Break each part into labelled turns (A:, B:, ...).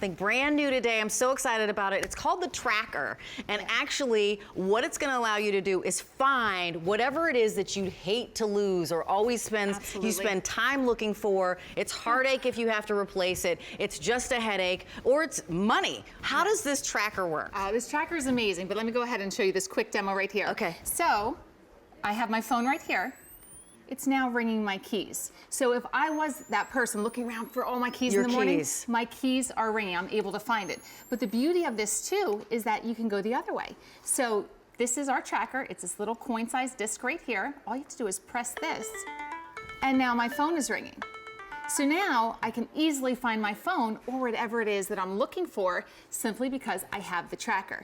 A: something brand new today. I'm so excited about it. It's called the TrackR. And actually, what it's gonna allow you to do is find whatever it is that you'd hate to lose or always you spend time looking for. It's heartache if you have to replace it. It's just a headache, or it's money. How does this TrackR work?
B: This TrackR is amazing, but let me go ahead and show you this quick demo right here.
A: Okay.
B: So, I have my phone right here. It's now ringing my keys. So if I was that person looking around for all my keys in the morning, my keys are ringing, I'm able to find it. But the beauty of this too is that you can go the other way. So this is our TrackR, it's this little coin-sized disc right here. All you have to do is press this, and now my phone is ringing. So now I can easily find my phone or whatever it is that I'm looking for simply because I have the TrackR.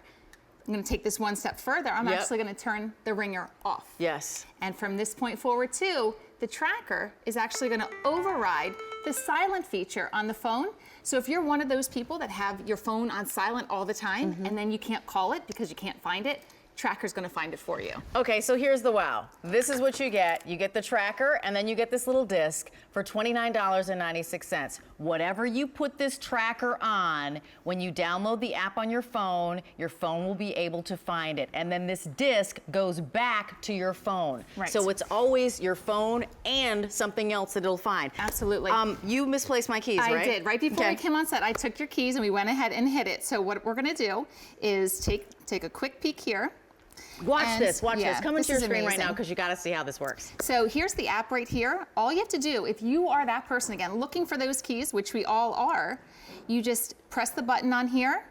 B: I'm gonna take this one step further. I'm actually gonna turn the ringer off.
A: Yes.
B: And from this point forward too, the TrackR is actually gonna override the silent feature on the phone. So if you're one of those people that have your phone on silent all the time and then you can't call it because you can't find it, TrackR's gonna find it for you.
A: Okay, so here's the wow. This is what you get. You get the TrackR, and then you get this little disc for $29.96. Whatever you put this TrackR on, when you download the app on your phone will be able to find it. And then this disc goes back to your phone.
B: Right.
A: So it's always your phone and something else that it'll find.
B: Absolutely.
A: You misplaced my keys, right?
B: I did. Right before we came on set, I took your keys and we went ahead and hid it. So what we're gonna do is take a quick peek here.
A: Watch this. Come into your screen right now because you got to see how this works.
B: So here's the app right here. All you have to do, if you are that person, again, looking for those keys, which we all are, you just press the button on here,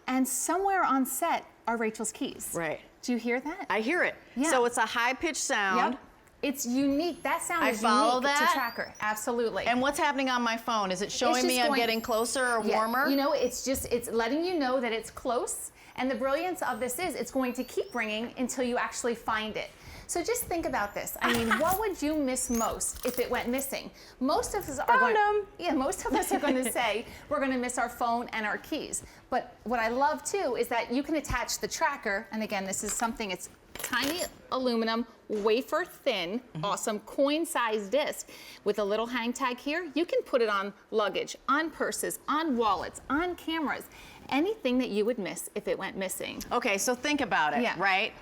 B: and somewhere on set are Rachel's keys.
A: Right.
B: Do you hear that?
A: I hear it.
B: Yeah.
A: So it's a high-pitched sound.
B: Yep. It's unique. That sound is
A: follow
B: unique
A: that.
B: to TrackR. Absolutely.
A: And what's happening on my phone? Is it showing me I'm getting closer or warmer?
B: You know, it's letting you know that it's close. And the brilliance of this is it's going to keep ringing until you actually find it. So just think about this. I mean, what would you miss most if it went missing? Most of us are going to say we're going to miss our phone and our keys. But what I love too is that you can attach the TrackR, and again, this is something, it's tiny aluminum, wafer thin, awesome coin-sized disc with a little hang tag here. You can put it on luggage, on purses, on wallets, on cameras, anything that you would miss if it went missing.
A: Okay, so think about it, right?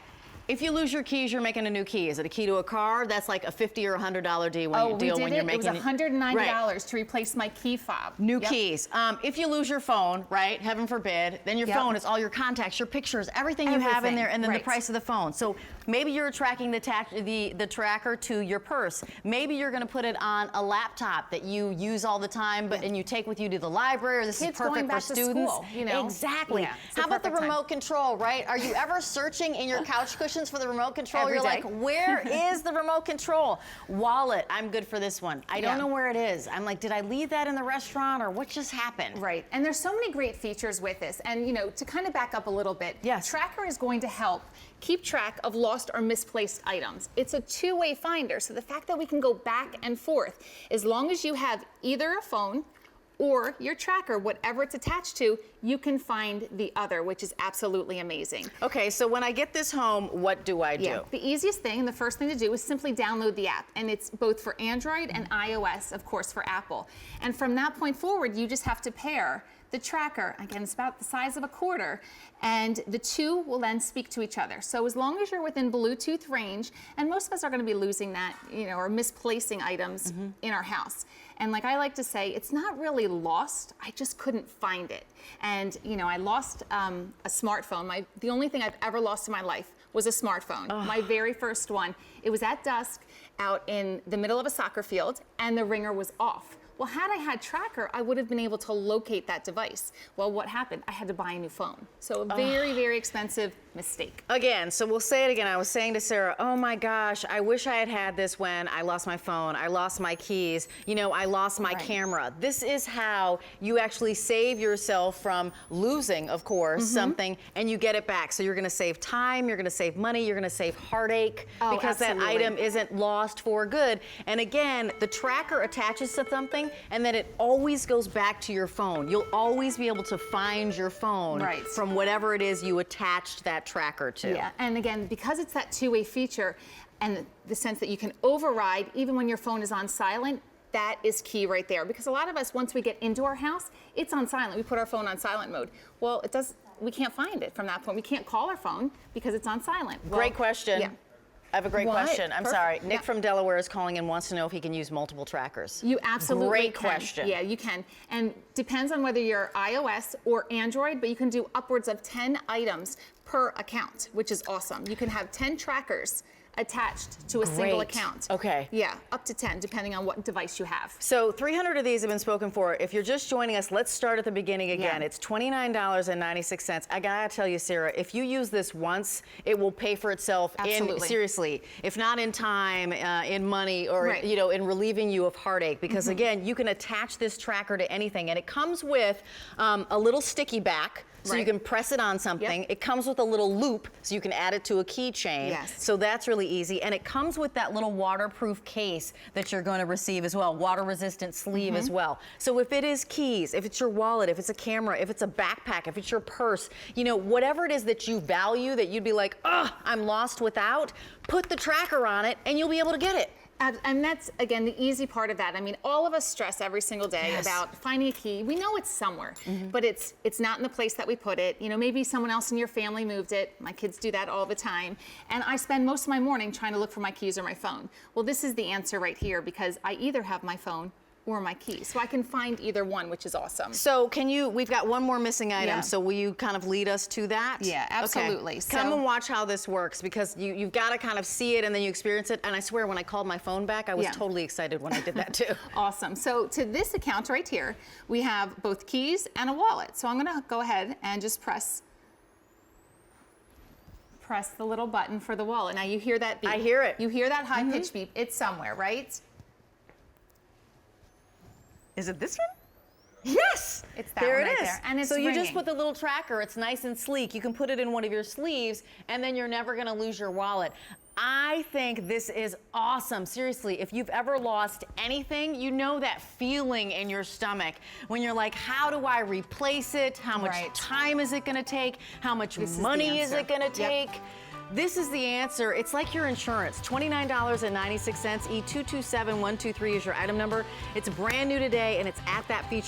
A: If you lose your keys, you're making a new key. Is it a key to a car? That's like a $50 or $100 deal when you're making it.
B: It was $190 to replace my key fob.
A: New keys. If you lose your phone, right, heaven forbid, then your phone is all your contacts, your pictures, everything you have in there, and then the price of the phone. So maybe you're tracking the TrackR to your purse. Maybe you're gonna put it on a laptop that you use all the time, and you take with you to the library, or this is perfect for students.
B: School, you know?
A: Exactly. How about the remote control, right? Are you ever searching in your couch cushions for the remote control? You're like, where is the remote control? Wallet, I'm good for this one. I don't know where it is. I'm like, did I leave that in the restaurant or what just happened?
B: Right, and there's so many great features with this. And you know, to kind of back up a little bit, TrackR is going to help keep track of lost or misplaced items. It's a two-way finder, so the fact that we can go back and forth, as long as you have either a phone or your TrackR, whatever it's attached to, you can find the other, which is absolutely amazing.
A: Okay, so when I get this home, what do I do?
B: The easiest thing and the first thing to do is simply download the app. And it's both for Android and iOS, of course, for Apple. And from that point forward, you just have to pair the TrackR, again, it's about the size of a quarter, and the two will then speak to each other. So as long as you're within Bluetooth range, and most of us are gonna be losing that, you know, or misplacing items in our house. And like I like to say, it's not really lost, I just couldn't find it. And you know, I lost a smartphone. The only thing I've ever lost in my life was a smartphone, my very first one. It was at dusk out in the middle of a soccer field, and the ringer was off. Well, had I had TrackR, I would have been able to locate that device. Well, what happened? I had to buy a new phone. So a very, very expensive mistake.
A: Again, so we'll say it again. I was saying to Sarah, oh my gosh, I wish I had had this when I lost my phone, I lost my keys, you know, I lost my camera. This is how you actually save yourself from losing, of course, something, and you get it back. So you're gonna save time, you're gonna save money, you're gonna save heartache, because that item isn't lost for good. And again, the TrackR attaches to something, and then it always goes back to your phone. You'll always be able to find your phone from whatever it is you attached that TrackR to.
B: Yeah, and again, because it's that two-way feature, and the sense that you can override, even when your phone is on silent, That is key right there, because a lot of us, once we get into our house, it's on silent. We put our phone on silent mode. Well, we can't find it from that point. We can't call our phone because it's on silent. Well,
A: Great question.
B: Yeah.
A: I have a great question. I'm
B: Perfect.
A: sorry. Nick
B: Yeah.
A: from Delaware is calling and wants to know if he can use multiple trackers.
B: You absolutely
A: Great
B: can.
A: question.
B: Yeah, you can. And depends on whether you're iOS or Android, but you can do upwards of 10 items per account, which is awesome. You can have 10 trackers attached to a single
A: Great.
B: account.
A: Okay.
B: Yeah, up to 10, depending on what device you have.
A: So 300 of these have been spoken for. If you're just joining us, let's start at the beginning again.
B: Yeah.
A: It's $29.96. I gotta tell you, Sarah, if you use this once, it will pay for itself
B: Absolutely.
A: seriously, if not in time, in money, or
B: Right.
A: in relieving you of heartache. Because again, you can attach this tracker to anything, and it comes with a little sticky back. So you
B: Right.
A: can press it on something.
B: Yep.
A: It comes with a little loop, so you can add it to a keychain.
B: Yes.
A: So that's really easy. And it comes with that little waterproof case that you're going to receive as well, water-resistant sleeve as well. So if it is keys, if it's your wallet, if it's a camera, if it's a backpack, if it's your purse, whatever it is that you value that you'd be like, oh, I'm lost without, put the tracker on it and you'll be able to get it.
B: And that's, again, the easy part of that. I mean, all of us stress every single day
A: Yes.
B: about finding a key. We know it's somewhere, but it's not in the place that we put it. Maybe someone else in your family moved it. My kids do that all the time. And I spend most of my morning trying to look for my keys or my phone. Well, this is the answer right here, because I either have my phone or my keys. So I can find either one, which is awesome.
A: So we've got one more missing item,
B: Yeah.
A: so will you kind of lead us to that?
B: Yeah, absolutely.
A: Okay.
B: So-
A: Come and watch how this works, because you've got to kind of see it and then you experience it. And I swear, when I called my phone back, I was
B: Yeah.
A: totally excited when I did that too.
B: Awesome. So to this account right here, we have both keys and a wallet. So I'm gonna go ahead and just press the little button for the wallet. Now you hear that beep.
A: I hear it.
B: You hear that high-pitched beep. It's somewhere, right?
A: Is it this one? Yes!
B: It's that
A: there
B: one
A: it
B: right
A: is.
B: there. And it's
A: so you just
B: ringing.
A: put the little tracker, it's nice and sleek. You can put it in one of your sleeves and then you're never gonna lose your wallet. I think this is awesome. Seriously, if you've ever lost anything, you know that feeling in your stomach when you're like, how do I replace it? How much
B: Right.
A: time is it gonna take? How much
B: This is the
A: money is
B: answer.
A: it gonna
B: Yep.
A: take? This is the answer. It's like your insurance. $29.96. E227123 is your item number. It's brand new today and it's at that feature